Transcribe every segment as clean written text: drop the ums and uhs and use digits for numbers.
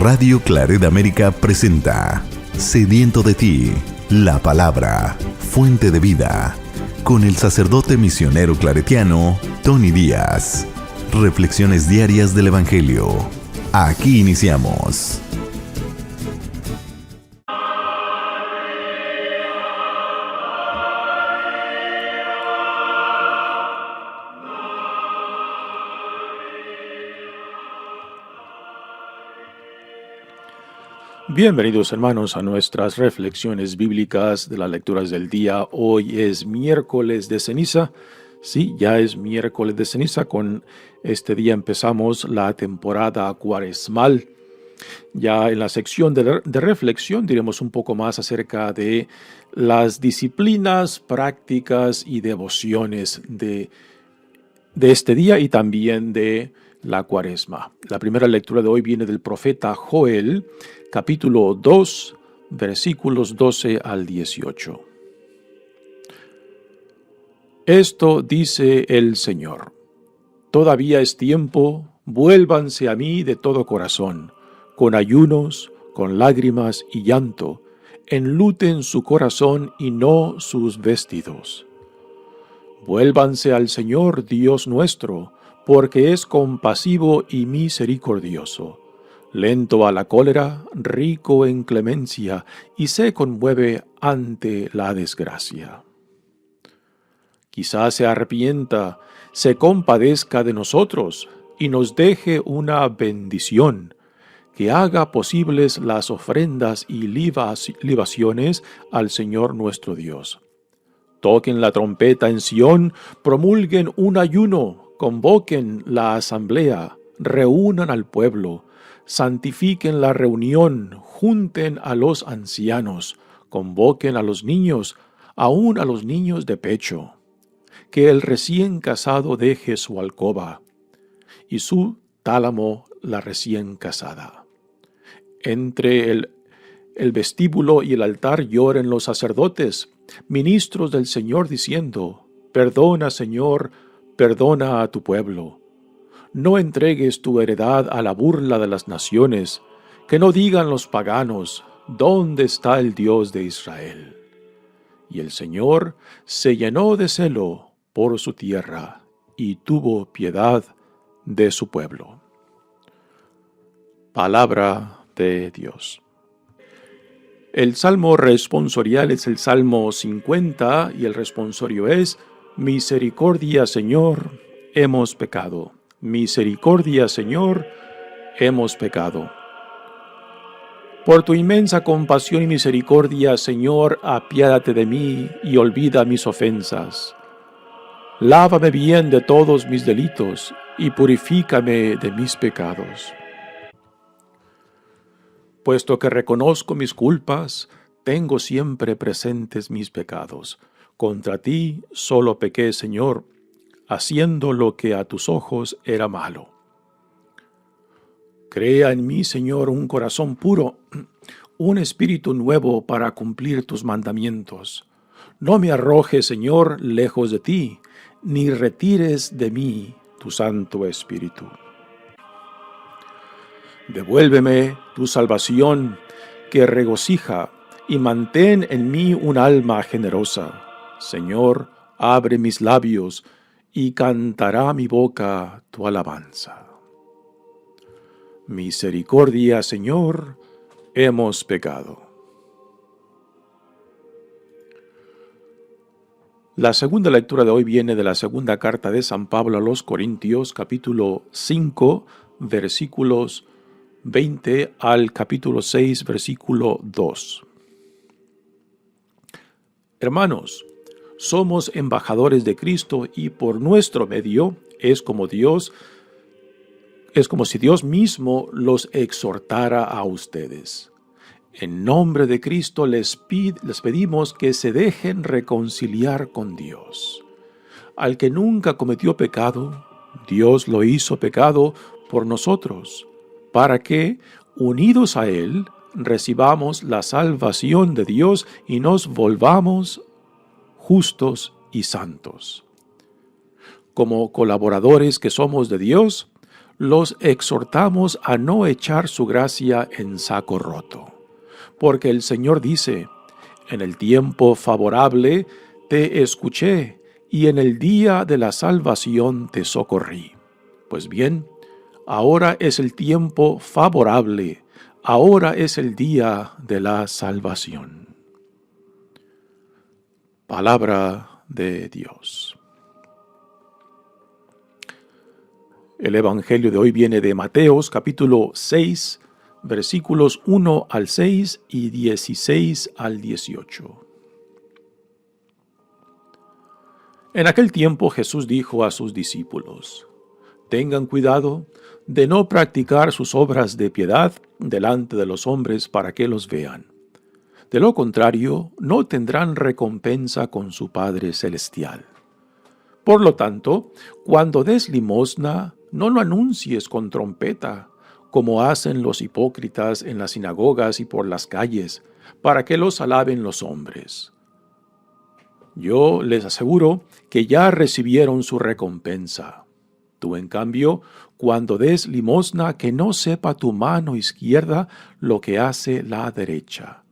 Radio Claret América presenta Sediento de ti, la palabra, fuente de vida, con el sacerdote misionero claretiano Tony Díaz. Reflexiones diarias del Evangelio. Aquí iniciamos. Bienvenidos hermanos a nuestras reflexiones bíblicas de las lecturas del día. Hoy es miércoles de ceniza. Sí, ya es miércoles de ceniza. Con este día empezamos la temporada cuaresmal. Ya en la sección de reflexión diremos un poco más acerca de las disciplinas, prácticas y devociones de este día y también de la cuaresma. La primera lectura de hoy viene del profeta Joel, capítulo 2, versículos 12 al 18. Esto dice el Señor: todavía es tiempo, vuélvanse a mí de todo corazón, con ayunos, con lágrimas y llanto, enluten su corazón y no sus vestidos. Vuélvanse al Señor Dios nuestro, porque es compasivo y misericordioso, lento a la cólera, rico en clemencia, y se conmueve ante la desgracia. Quizás se arrepienta, se compadezca de nosotros y nos deje una bendición, que haga posibles las ofrendas y libaciones al Señor nuestro Dios. Toquen la trompeta en Sión, promulguen un ayuno, convoquen la asamblea, reúnan al pueblo, santifiquen la reunión, junten a los ancianos, convoquen a los niños, aun a los niños de pecho. Que el recién casado deje su alcoba, y su tálamo la recién casada. Entre el vestíbulo y el altar lloren los sacerdotes, ministros del Señor, diciendo: perdona, Señor, perdona a tu pueblo. No entregues tu heredad a la burla de las naciones, que no digan los paganos: ¿dónde está el Dios de Israel? Y el Señor se llenó de celo por su tierra y tuvo piedad de su pueblo. Palabra de Dios. El salmo responsorial es el Salmo 50 y el responsorio es: misericordia, Señor, hemos pecado. Misericordia, Señor, hemos pecado. Por tu inmensa compasión y misericordia, Señor, apiádate de mí y olvida mis ofensas. Lávame bien de todos mis delitos y purifícame de mis pecados. Puesto que reconozco mis culpas, tengo siempre presentes mis pecados. Contra ti solo pequé, Señor, haciendo lo que a tus ojos era malo. Crea en mí, Señor, un corazón puro, un espíritu nuevo para cumplir tus mandamientos. No me arrojes, Señor, lejos de ti, ni retires de mí tu Santo Espíritu. Devuélveme tu salvación que regocija y mantén en mí un alma generosa. Señor, abre mis labios y cantará mi boca tu alabanza. Misericordia, Señor, hemos pecado. La segunda lectura de hoy viene de la segunda carta de San Pablo a los Corintios, capítulo 5, versículos 20 al capítulo 6, versículo 2. Hermanos, somos embajadores de Cristo y por nuestro medio es como si Dios mismo los exhortara a ustedes. En nombre de Cristo les pedimos que se dejen reconciliar con Dios. Al que nunca cometió pecado, Dios lo hizo pecado por nosotros, para que, unidos a Él, recibamos la salvación de Dios y nos volvamos justos y santos. Como colaboradores que somos de Dios, los exhortamos a no echar su gracia en saco roto. Porque el Señor dice, en el tiempo favorable te escuché, y en el día de la salvación te socorrí. Pues bien, ahora es el tiempo favorable, ahora es el día de la salvación. Palabra de Dios. El Evangelio de hoy viene de Mateos, capítulo 6, versículos 1 al 6 y 16 al 18. En aquel tiempo Jesús dijo a sus discípulos: tengan cuidado de no practicar sus obras de piedad delante de los hombres para que los vean. De lo contrario, no tendrán recompensa con su Padre Celestial. Por lo tanto, cuando des limosna, no lo anuncies con trompeta, como hacen los hipócritas en las sinagogas y por las calles, para que los alaben los hombres. Yo les aseguro que ya recibieron su recompensa. Tú, en cambio, cuando des limosna, que no sepa tu mano izquierda lo que hace la derecha,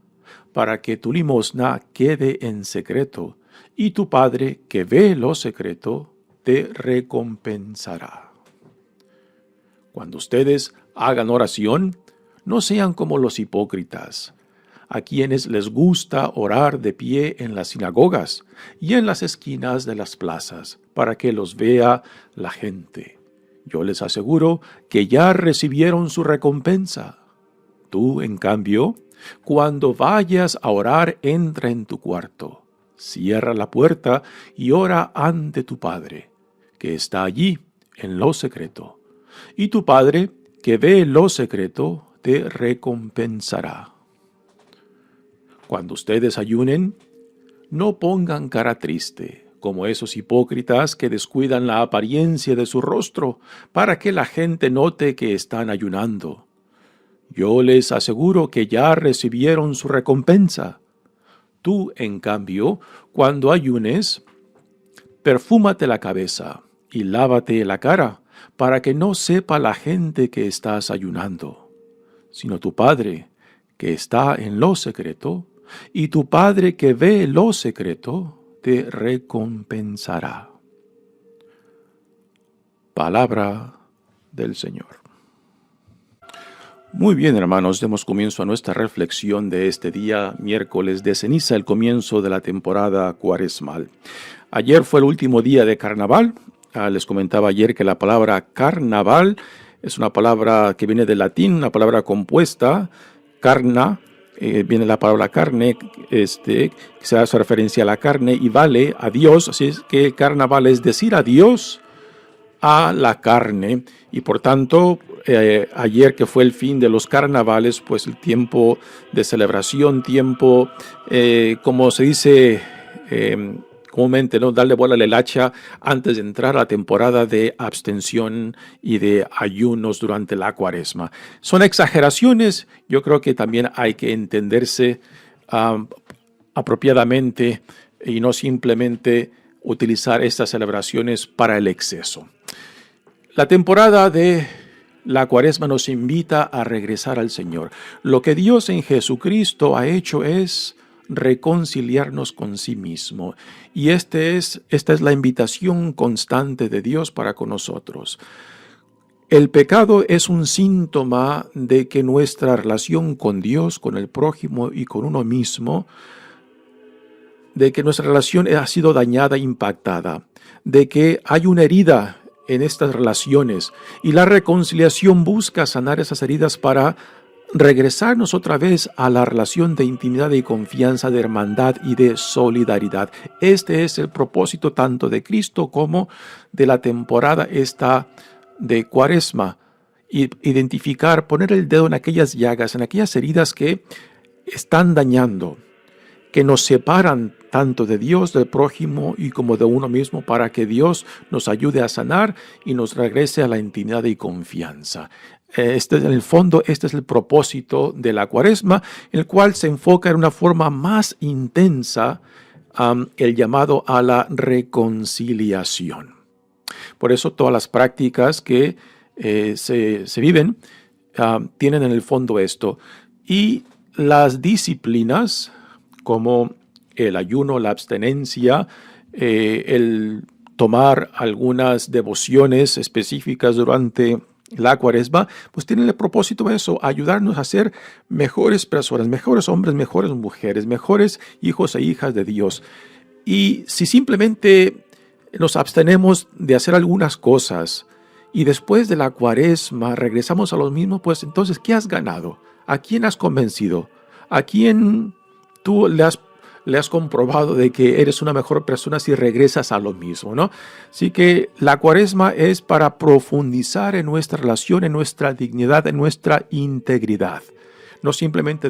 para que tu limosna quede en secreto, y tu Padre, que ve lo secreto, te recompensará. Cuando ustedes hagan oración, no sean como los hipócritas, a quienes les gusta orar de pie en las sinagogas y en las esquinas de las plazas, para que los vea la gente. Yo les aseguro que ya recibieron su recompensa. Tú, en cambio, cuando vayas a orar, entra en tu cuarto, cierra la puerta y ora ante tu Padre, que está allí en lo secreto. Y tu Padre, que ve lo secreto, te recompensará. Cuando ustedes ayunen, no pongan cara triste, como esos hipócritas que descuidan la apariencia de su rostro, para que la gente note que están ayunando. Yo les aseguro que ya recibieron su recompensa. Tú, en cambio, cuando ayunes, perfúmate la cabeza y lávate la cara, para que no sepa la gente que estás ayunando, sino tu Padre, que está en lo secreto, y tu Padre que ve lo secreto, te recompensará. Palabra del Señor. Muy bien, hermanos, demos comienzo a nuestra reflexión de este día, miércoles de ceniza, el comienzo de la temporada cuaresmal. Ayer fue el último día de carnaval. Les comentaba ayer que la palabra carnaval es una palabra que viene del latín, una palabra compuesta, carna, viene la palabra carne, que se hace referencia a la carne y vale a Dios, así es que carnaval es decir adiós a la carne, y por tanto ayer, que fue el fin de los carnavales, pues el tiempo de celebración, tiempo como se dice comúnmente, ¿no?, darle bola a la hilacha antes de entrar a la temporada de abstención y de ayunos durante la cuaresma. Son exageraciones, yo creo que también hay que entenderse apropiadamente y no simplemente utilizar estas celebraciones para el exceso. La temporada de la cuaresma nos invita a regresar al Señor. Lo que Dios en Jesucristo ha hecho es reconciliarnos con sí mismo. Y esta es la invitación constante de Dios para con nosotros. El pecado es un síntoma de que nuestra relación con Dios, con el prójimo y con uno mismo, de que nuestra relación ha sido dañada, impactada, de que hay una herida en estas relaciones, y la reconciliación busca sanar esas heridas para regresarnos otra vez a la relación de intimidad y confianza, de hermandad y de solidaridad. Este es el propósito tanto de Cristo como de la temporada esta de Cuaresma. Identificar, poner el dedo en aquellas llagas, en aquellas heridas que están dañando, que nos separan tanto de Dios, del prójimo y como de uno mismo, para que Dios nos ayude a sanar y nos regrese a la intimidad y confianza. En el fondo, este es el propósito de la Cuaresma, el cual se enfoca en una forma más intensa el llamado a la reconciliación. Por eso todas las prácticas que se viven, tienen en el fondo esto. Y las disciplinas como el ayuno, la abstenencia, el tomar algunas devociones específicas durante la Cuaresma, pues tienen el propósito de eso, ayudarnos a ser mejores personas, mejores hombres, mejores mujeres, mejores hijos e hijas de Dios. Y si simplemente nos abstenemos de hacer algunas cosas y después de la Cuaresma regresamos a los mismos, pues entonces, ¿qué has ganado? ¿A quién has convencido? ¿A quién tú le has comprobado de que eres una mejor persona si regresas a lo mismo, ¿no? Así que la Cuaresma es para profundizar en nuestra relación, en nuestra dignidad, en nuestra integridad. No simplemente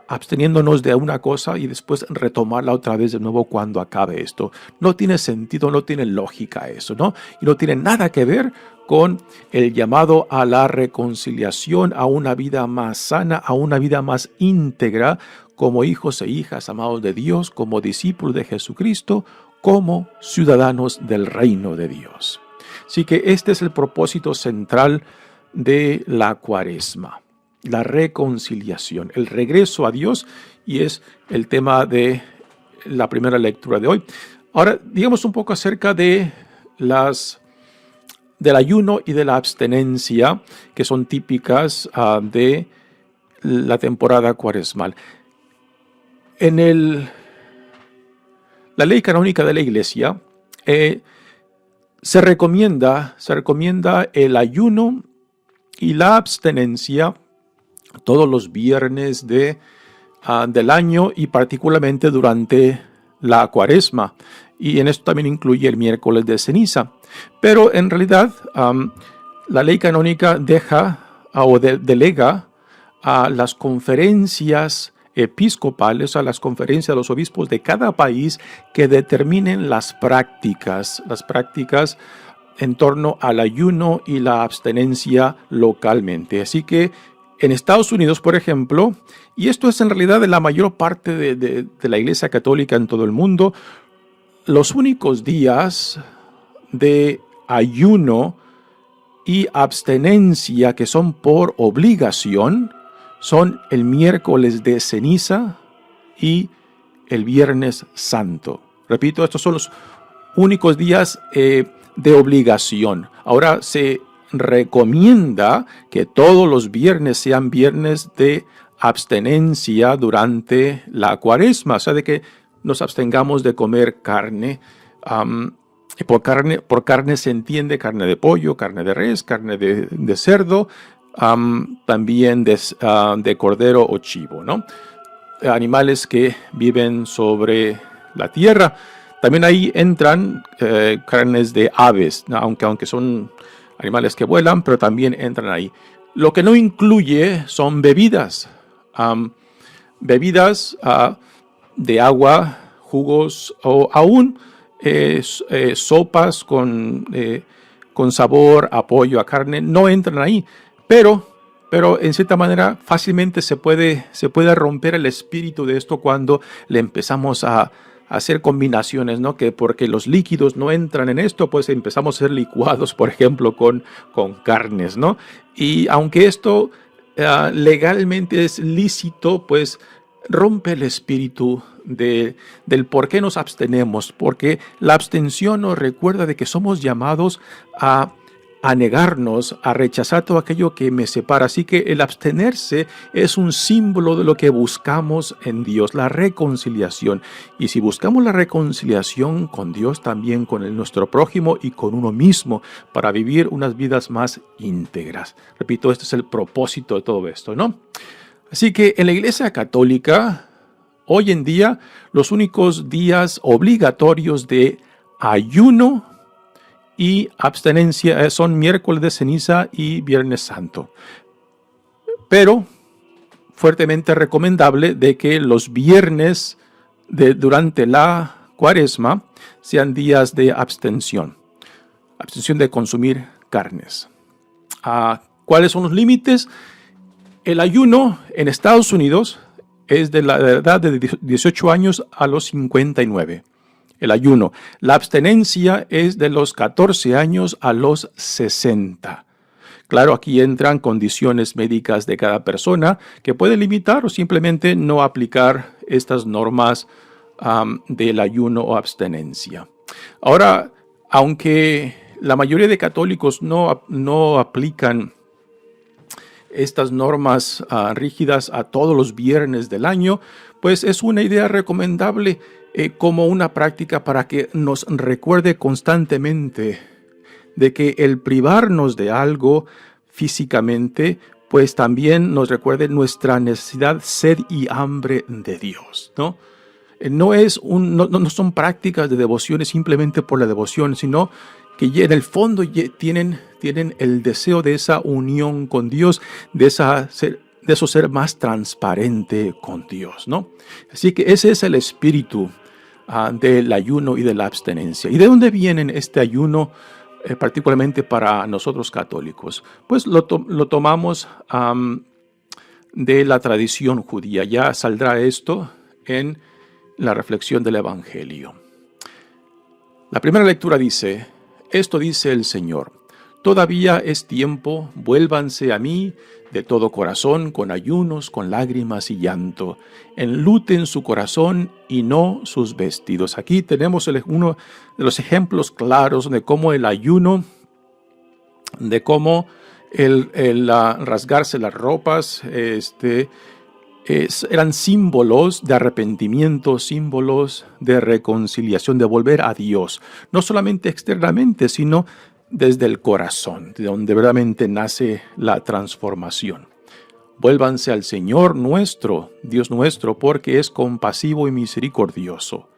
absteniéndonos de una cosa y después retomarla otra vez de nuevo cuando acabe esto. No tiene sentido, no tiene lógica eso, ¿no? Y no tiene nada que ver con el llamado a la reconciliación, a una vida más sana, a una vida más íntegra, como hijos e hijas amados de Dios, como discípulos de Jesucristo, como ciudadanos del reino de Dios. Así que este es el propósito central de la Cuaresma. La reconciliación, el regreso a Dios, y es el tema de la primera lectura de hoy. Ahora, digamos un poco acerca de del ayuno y de la abstenencia, que son típicas de la temporada cuaresmal. En la ley canónica de la Iglesia se recomienda el ayuno y la abstenencia todos los viernes del año y particularmente durante la Cuaresma. Y en esto también incluye el miércoles de ceniza. Pero en realidad la ley canónica delega a las conferencias episcopales, a las conferencias de los obispos de cada país que determinen las prácticas en torno al ayuno y la abstenencia localmente. Así que en Estados Unidos, por ejemplo, y esto es en realidad de la mayor parte de la Iglesia Católica en todo el mundo, los únicos días de ayuno y abstenencia que son por obligación son el miércoles de ceniza y el viernes santo. Repito, estos son los únicos días de obligación. Ahora se recomienda que todos los viernes sean viernes de abstenencia durante la Cuaresma, o sea, de que nos abstengamos de comer carne. Por carne se entiende carne de pollo, carne de res, carne de cerdo, también de cordero o chivo, ¿no? Animales que viven sobre la tierra. También ahí entran carnes de aves, ¿no? aunque son animales que vuelan, pero también entran ahí. Lo que no incluye son bebidas. Bebidas de agua, jugos o aún sopas con sabor a pollo, a carne, no entran ahí. Pero en cierta manera fácilmente se puede romper el espíritu de esto cuando le empezamos a hacer combinaciones, ¿no? Que porque los líquidos no entran en esto, pues empezamos a hacer licuados, por ejemplo, con carnes, ¿no? Y aunque esto legalmente es lícito, pues rompe el espíritu del por qué nos abstenemos, porque la abstención nos recuerda de que somos llamados a negarnos, a rechazar todo aquello que me separa. Así que el abstenerse es un símbolo de lo que buscamos en Dios, la reconciliación. Y si buscamos la reconciliación con Dios, también con nuestro prójimo y con uno mismo, para vivir unas vidas más íntegras. Repito, este es el propósito de todo esto, ¿no? Así que en la Iglesia Católica, hoy en día, los únicos días obligatorios de ayuno y abstenencia son miércoles de ceniza y viernes santo. Pero fuertemente recomendable de que los viernes durante la Cuaresma sean días de abstención de consumir carnes. ¿Cuáles son los límites? El ayuno en Estados Unidos es de la edad de 18 años a los 59. el ayuno. La abstenencia es de los 14 años a los 60. Claro, aquí entran condiciones médicas de cada persona que pueden limitar o simplemente no aplicar estas normas del ayuno o abstenencia. Ahora, aunque la mayoría de católicos no aplican estas normas rígidas a todos los viernes del año, pues es una idea recomendable como una práctica para que nos recuerde constantemente de que el privarnos de algo físicamente, pues también nos recuerde nuestra necesidad, sed y hambre de Dios, ¿no? No son prácticas de devociones simplemente por la devoción, sino que en el fondo tienen el deseo de esa unión con Dios, de eso ser más transparente con Dios, ¿no? Así que ese es el espíritu del ayuno y de la abstenencia. ¿Y de dónde viene este ayuno, particularmente para nosotros católicos? Pues lo tomamos de la tradición judía. Ya saldrá esto en la reflexión del Evangelio. La primera lectura dice: esto dice el Señor, todavía es tiempo, vuélvanse a mí de todo corazón, con ayunos, con lágrimas y llanto. Enluten su corazón y no sus vestidos. Aquí tenemos uno de los ejemplos claros de cómo el ayuno, de cómo el rasgarse las ropas, eran símbolos de arrepentimiento, símbolos de reconciliación, de volver a Dios. No solamente externamente, sino desde el corazón, de donde verdaderamente nace la transformación. Vuélvanse al Señor nuestro, Dios nuestro, porque es compasivo y misericordioso,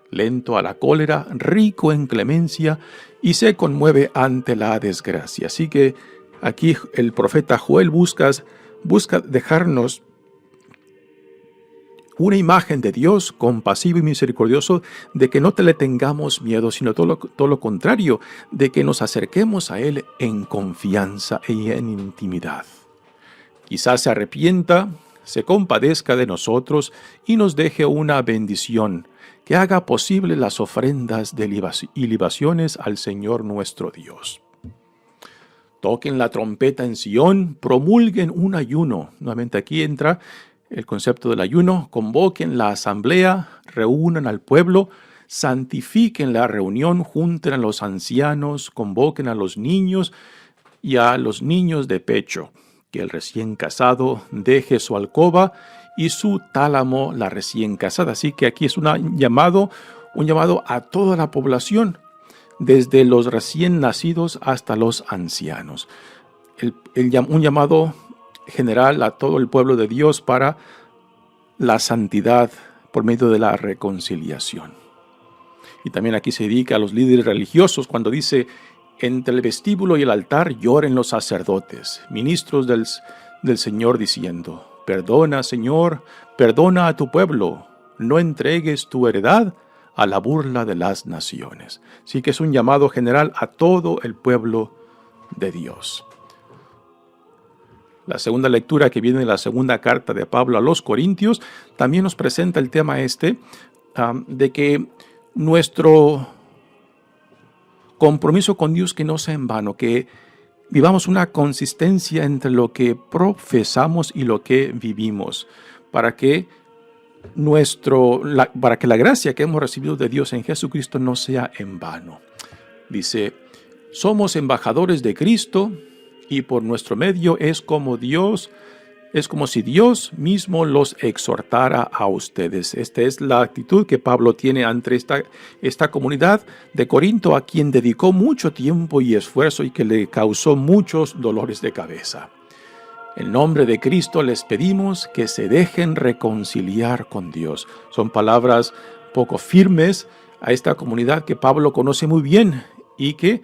lento a la cólera, rico en clemencia, y se conmueve ante la desgracia. Así que aquí el profeta Joel busca dejarnos una imagen de Dios compasivo y misericordioso, de que no le tengamos miedo, sino todo lo contrario, de que nos acerquemos a Él en confianza y en intimidad. Quizás se arrepienta, se compadezca de nosotros y nos deje una bendición que haga posible las ofrendas y libaciones al Señor nuestro Dios. Toquen la trompeta en Sión, promulguen un ayuno. Nuevamente aquí entra el concepto del ayuno. Convoquen la asamblea, reúnan al pueblo, santifiquen la reunión, junten a los ancianos, convoquen a los niños y a los niños de pecho. Que el recién casado deje su alcoba y su tálamo la recién casada. Así que aquí es un llamado a toda la población, desde los recién nacidos hasta los ancianos. Un llamado general a todo el pueblo de Dios para la santidad por medio de la reconciliación. Y también aquí se dedica a los líderes religiosos cuando dice: entre el vestíbulo y el altar lloren los sacerdotes, ministros del Señor, diciendo: perdona, Señor, perdona a tu pueblo, no entregues tu heredad a la burla de las naciones. Así que es un llamado general a todo el pueblo de Dios. La segunda lectura, que viene de la segunda carta de Pablo a los Corintios, también nos presenta el tema de que nuestro compromiso con Dios que no sea en vano, que vivamos una consistencia entre lo que profesamos y lo que vivimos, para que la gracia que hemos recibido de Dios en Jesucristo no sea en vano. Dice: somos embajadores de Cristo, y por nuestro medio es como si Dios mismo los exhortara a ustedes. Esta es la actitud que Pablo tiene ante esta comunidad de Corinto, a quien dedicó mucho tiempo y esfuerzo y que le causó muchos dolores de cabeza. En nombre de Cristo les pedimos que se dejen reconciliar con Dios. Son palabras poco firmes a esta comunidad que Pablo conoce muy bien y que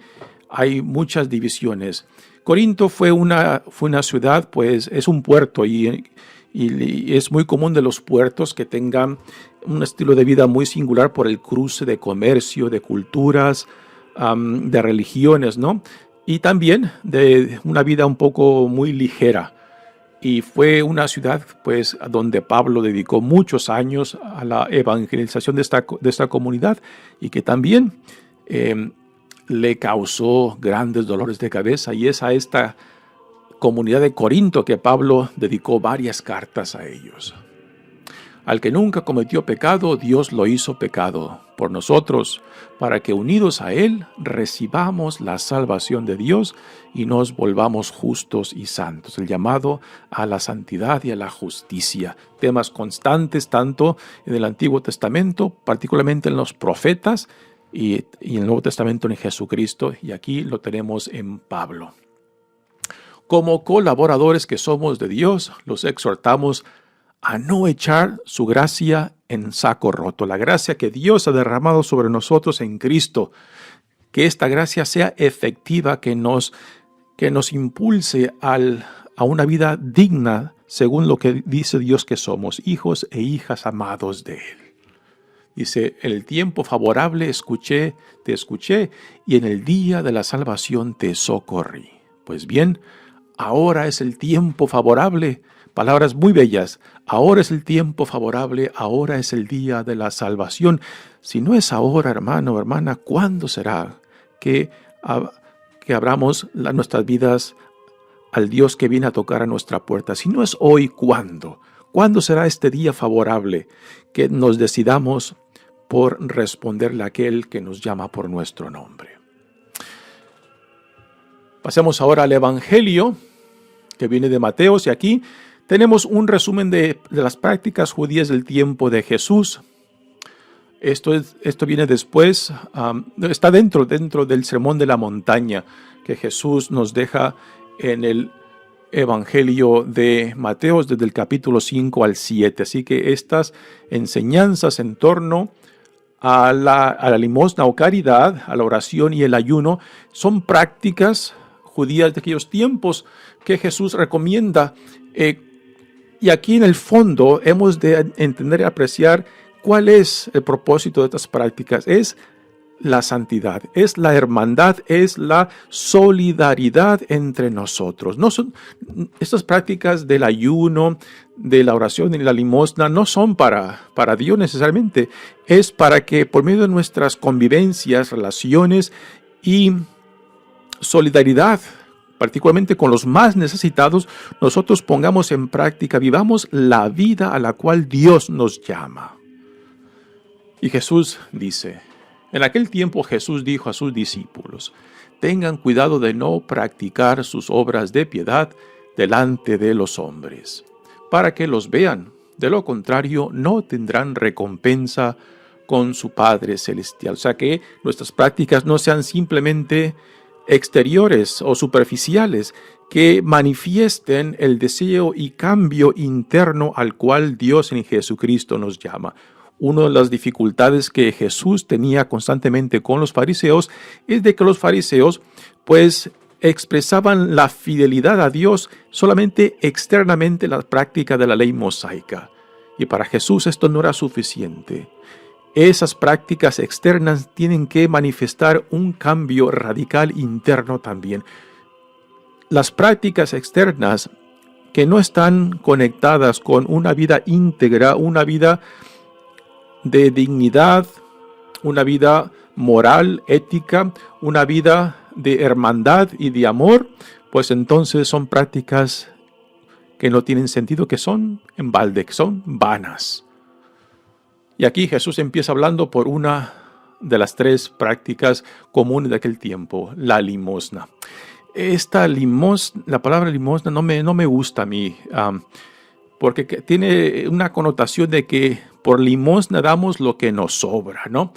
hay muchas divisiones. Corinto fue una ciudad, pues es un puerto y es muy común de los puertos que tengan un estilo de vida muy singular por el cruce de comercio, de culturas, de religiones, ¿no? Y también de una vida un poco muy ligera. y fue una ciudad pues donde Pablo dedicó muchos años a la evangelización de esta comunidad, y que también le causó grandes dolores de cabeza, y es a esta comunidad de Corinto que Pablo dedicó varias cartas a ellos. Al que nunca cometió pecado, Dios lo hizo pecado por nosotros, para que unidos a Él recibamos la salvación de Dios y nos volvamos justos y santos. El llamado a la santidad y a la justicia. Temas constantes tanto en el Antiguo Testamento, particularmente en los profetas, y en el Nuevo Testamento en Jesucristo, y aquí lo tenemos en Pablo. Como colaboradores que somos de Dios, los exhortamos a no echar su gracia en saco roto. La gracia que Dios ha derramado sobre nosotros en Cristo, que esta gracia sea efectiva, que nos impulse a una vida digna según lo que dice Dios que somos, hijos e hijas amados de Él. Dice, en el tiempo favorable te escuché, y en el día de la salvación te socorrí. Pues bien, ahora es el tiempo favorable. Palabras muy bellas. Ahora es el tiempo favorable, ahora es el día de la salvación. Si no es ahora, hermano o hermana, ¿cuándo será que abramos nuestras vidas al Dios que viene a tocar a nuestra puerta? Si no es hoy, ¿cuándo? ¿Cuándo será este día favorable que nos decidamos por responderle a aquel que nos llama por nuestro nombre? Pasemos ahora al Evangelio, que viene de Mateos, y aquí tenemos un resumen de las prácticas judías del tiempo de Jesús. Esto viene después, está dentro del Sermón de la Montaña que Jesús nos deja en el Evangelio de Mateos desde el capítulo 5 al 7. Así que estas enseñanzas en torno a la limosna o caridad, a la oración y el ayuno, son prácticas judías de aquellos tiempos que Jesús recomienda. Y aquí en el fondo hemos de entender y apreciar cuál es el propósito de estas prácticas. Es la santidad, es la hermandad, es la solidaridad entre nosotros. No son estas prácticas del ayuno, de la oración y la limosna, no son para Dios necesariamente. Es para que por medio de nuestras convivencias, relaciones y solidaridad, particularmente con los más necesitados, nosotros pongamos en práctica, vivamos la vida a la cual Dios nos llama. Y Jesús dice, en aquel tiempo Jesús dijo a sus discípulos, tengan cuidado de no practicar sus obras de piedad delante de los hombres, para que los vean. De lo contrario, no tendrán recompensa con su Padre Celestial. O sea, que nuestras prácticas no sean simplemente exteriores o superficiales, que manifiesten el deseo y cambio interno al cual Dios en Jesucristo nos llama. Una de las dificultades que Jesús tenía constantemente con los fariseos es de que los fariseos pues expresaban la fidelidad a Dios solamente externamente en la práctica de la ley mosaica. Y para Jesús esto no era suficiente. Esas prácticas externas tienen que manifestar un cambio radical interno también. Las prácticas externas que no están conectadas con una vida íntegra, una vida de dignidad, una vida moral, ética, una vida de hermandad y de amor, pues entonces son prácticas que no tienen sentido, que son en balde, que son vanas. Y aquí Jesús empieza hablando por una de las tres prácticas comunes de aquel tiempo, la limosna. La palabra limosna no me gusta a mí, porque tiene una connotación de que por limosna damos lo que nos sobra, ¿no?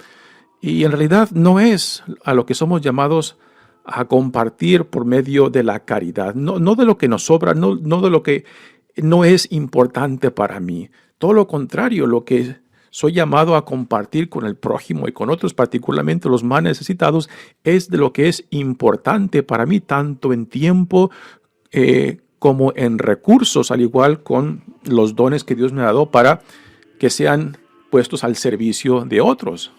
Y en realidad no es a lo que somos llamados a compartir por medio de la caridad, no de lo que nos sobra, no de lo que no es importante para mí. Todo lo contrario, lo que soy llamado a compartir con el prójimo y con otros, particularmente los más necesitados, es de lo que es importante para mí, tanto en tiempo como en recursos, al igual con los dones que Dios me ha dado para que sean puestos al servicio de otros.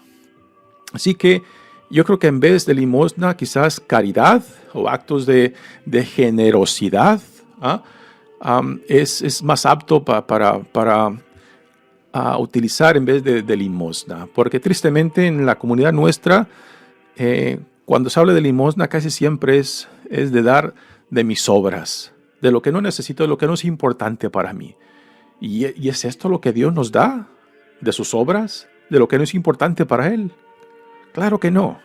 Así que yo creo que en vez de limosna, quizás caridad o actos de generosidad, es más apto para utilizar en vez de limosna. Porque tristemente en la comunidad nuestra, cuando se habla de limosna, casi siempre es de dar de mis obras, de lo que no necesito, de lo que no es importante para mí. ¿Y es esto lo que Dios nos da? ¿De sus obras? ¿De lo que no es importante para Él? Claro que no.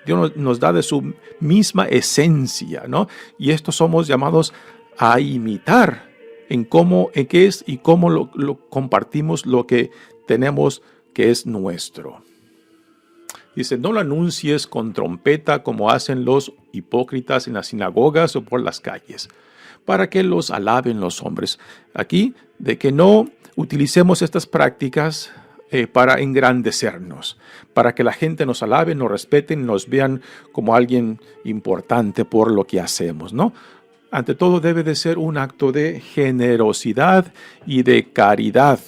Dios nos da de su misma esencia, ¿no? Y esto somos llamados a imitar en qué es y cómo lo compartimos lo que tenemos que es nuestro. Dice, no lo anuncies con trompeta como hacen los hipócritas en las sinagogas o por las calles, para que los alaben los hombres. Aquí, de que no utilicemos estas prácticas para engrandecernos, para que la gente nos alabe, nos respeten, nos vean como alguien importante por lo que hacemos, ¿no? Ante todo debe de ser un acto de generosidad y de caridad,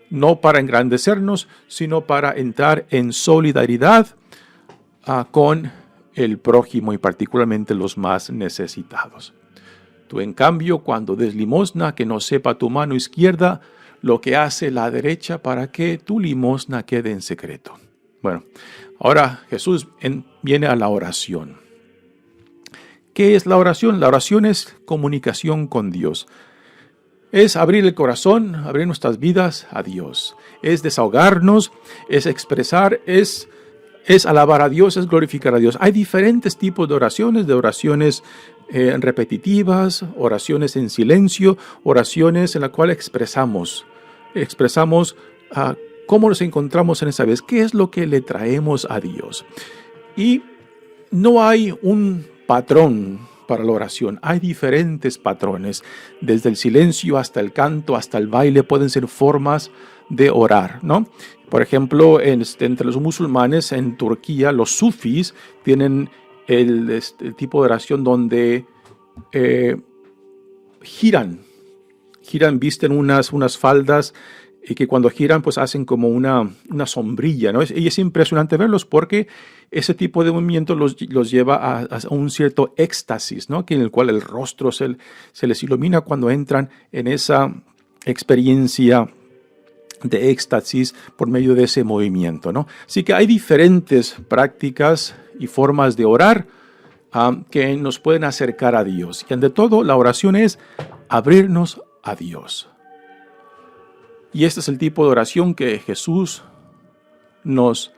no para engrandecernos, sino para entrar en solidaridad con el prójimo y particularmente los más necesitados. Tú, en cambio, cuando des limosna, que no sepa tu mano izquierda lo que hace la derecha, para que tu limosna quede en secreto. Bueno, ahora Jesús viene a la oración. ¿Qué es la oración? La oración es comunicación con Dios. Es abrir el corazón, abrir nuestras vidas a Dios. Es desahogarnos, es expresar, es alabar a Dios, es glorificar a Dios. Hay diferentes tipos de oraciones repetitivas, oraciones en silencio, oraciones en las cuales expresamos cómo nos encontramos en esa vez, qué es lo que le traemos a Dios. Y no hay un patrón para la oración. Hay diferentes patrones. Desde el silencio hasta el canto, hasta el baile, pueden ser formas de orar, ¿no? Por ejemplo, entre los musulmanes en Turquía, los sufís tienen el tipo de oración donde giran, visten unas faldas y que cuando giran pues hacen como una sombrilla, ¿no? Y es impresionante verlos porque ese tipo de movimiento los lleva a un cierto éxtasis, ¿no? En el cual el rostro se les ilumina cuando entran en esa experiencia de éxtasis por medio de ese movimiento, ¿no? Así que hay diferentes prácticas y formas de orar que nos pueden acercar a Dios. Y ante todo, la oración es abrirnos a Dios. Y este es el tipo de oración que Jesús nos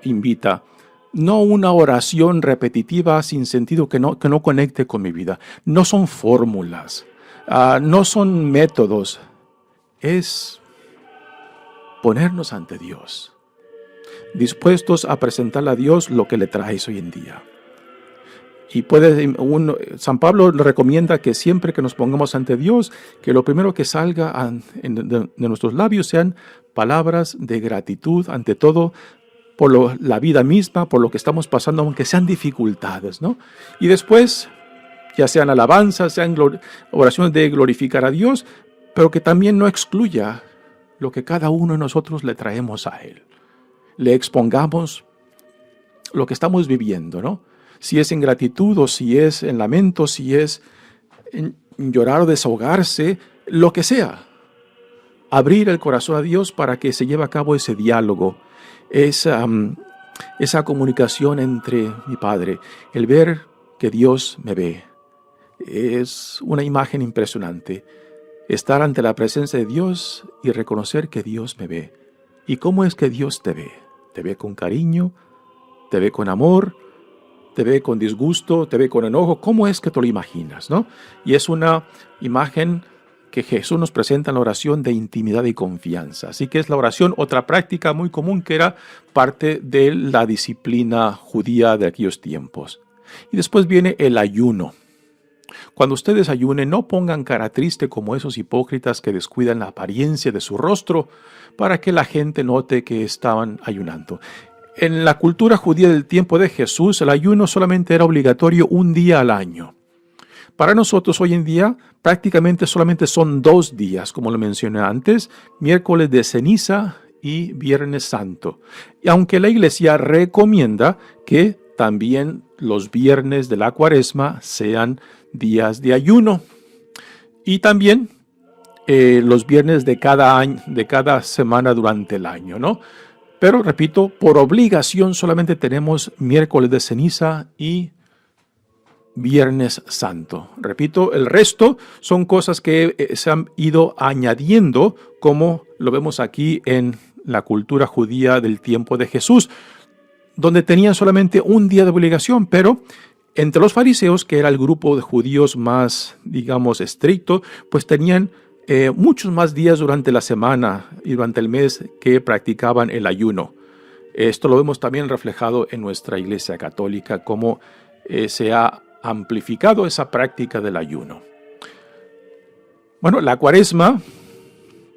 invita. No una oración repetitiva sin sentido que no conecte con mi vida. No son fórmulas, no son métodos. Es ponernos ante Dios, dispuestos a presentarle a Dios lo que le traes hoy en día. Y San Pablo recomienda que siempre que nos pongamos ante Dios, que lo primero que salga de nuestros labios sean palabras de gratitud, ante todo por la vida misma, por lo que estamos pasando, aunque sean dificultades, ¿no? Y después, ya sean alabanzas, sean oraciones de glorificar a Dios, pero que también no excluya lo que cada uno de nosotros le traemos a Él. Le expongamos lo que estamos viviendo, ¿no? Si es en gratitud o si es en lamento, si es en llorar o desahogarse, lo que sea. Abrir el corazón a Dios para que se lleve a cabo ese diálogo, esa comunicación entre mi Padre. El ver que Dios me ve es una imagen impresionante. Estar ante la presencia de Dios y reconocer que Dios me ve. ¿Y cómo es que Dios te ve? ¿Te ve con cariño? ¿Te ve con amor? ¿Te ve con disgusto? ¿Te ve con enojo? ¿Cómo es que te lo imaginas, no? Y es una imagen que Jesús nos presenta en la oración de intimidad y confianza. Así que es la oración, otra práctica muy común que era parte de la disciplina judía de aquellos tiempos. Y después viene el ayuno. Cuando ustedes ayunen, no pongan cara triste como esos hipócritas que descuidan la apariencia de su rostro para que la gente note que estaban ayunando. En la cultura judía del tiempo de Jesús, el ayuno solamente era obligatorio un día al año. Para nosotros hoy en día, prácticamente solamente son 2 días, como lo mencioné antes, miércoles de ceniza y viernes santo. Y aunque la iglesia recomienda que también los viernes de la cuaresma sean días de ayuno. Y también los viernes de cada año, de cada semana durante el año, ¿no? Pero repito, por obligación solamente tenemos miércoles de ceniza y Viernes Santo. Repito, el resto son cosas que se han ido añadiendo, como lo vemos aquí en la cultura judía del tiempo de Jesús, donde tenían solamente un día de obligación, pero entre los fariseos, que era el grupo de judíos más, digamos, estricto, pues tenían muchos más días durante la semana y durante el mes que practicaban el ayuno. Esto lo vemos también reflejado en nuestra Iglesia Católica, como se ha amplificado esa práctica del ayuno. Bueno, la Cuaresma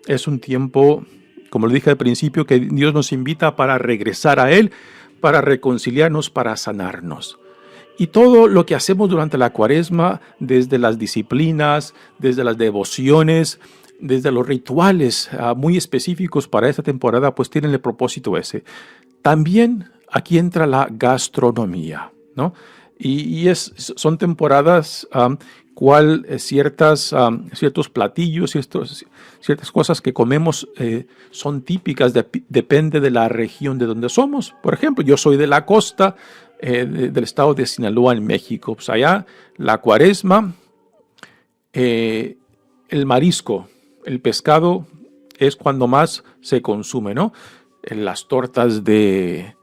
es un tiempo, como lo dije al principio, que Dios nos invita para regresar a Él, para reconciliarnos, para sanarnos. Y todo lo que hacemos durante la Cuaresma, desde las disciplinas, desde las devociones, desde los rituales muy específicos para esta temporada, pues tienen el propósito ese. También aquí entra la gastronomía, ¿no? Son temporadas ciertos platillos, ciertas cosas que comemos son típicas, depende de la región de donde somos. Por ejemplo, yo soy de la costa del estado de Sinaloa, en México. Pues allá la Cuaresma, el marisco, el pescado es cuando más se consume, ¿no? Las tortas de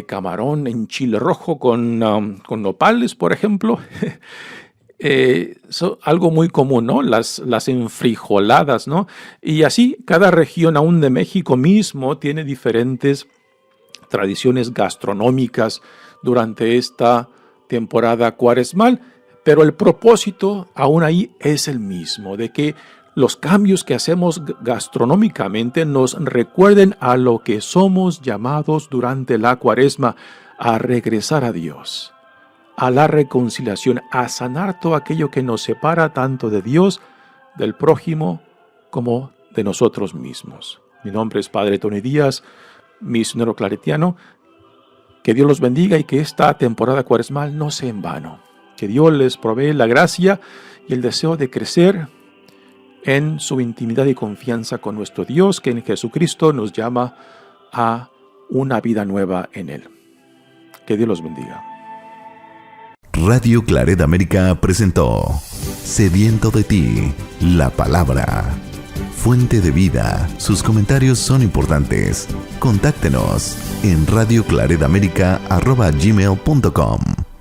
camarón en chile rojo con nopales, por ejemplo. Algo muy común, ¿no? Las enfrijoladas, ¿no? Y así, cada región, aún de México mismo, tiene diferentes tradiciones gastronómicas durante esta temporada cuaresmal, pero el propósito aún ahí es el mismo, de que los cambios que hacemos gastronómicamente nos recuerden a lo que somos llamados durante la Cuaresma, a regresar a Dios, a la reconciliación, a sanar todo aquello que nos separa tanto de Dios, del prójimo, como de nosotros mismos. Mi nombre es Padre Tony Díaz, misionero claretiano. Que Dios los bendiga y que esta temporada cuaresmal no sea en vano. Que Dios les provee la gracia y el deseo de crecer en su intimidad y confianza con nuestro Dios, que en Jesucristo nos llama a una vida nueva en Él. Que Dios los bendiga. Radio Claret América presentó Sediento de ti, la palabra. Fuente de vida. Sus comentarios son importantes. Contáctenos en radioclaretamerica@gmail.com.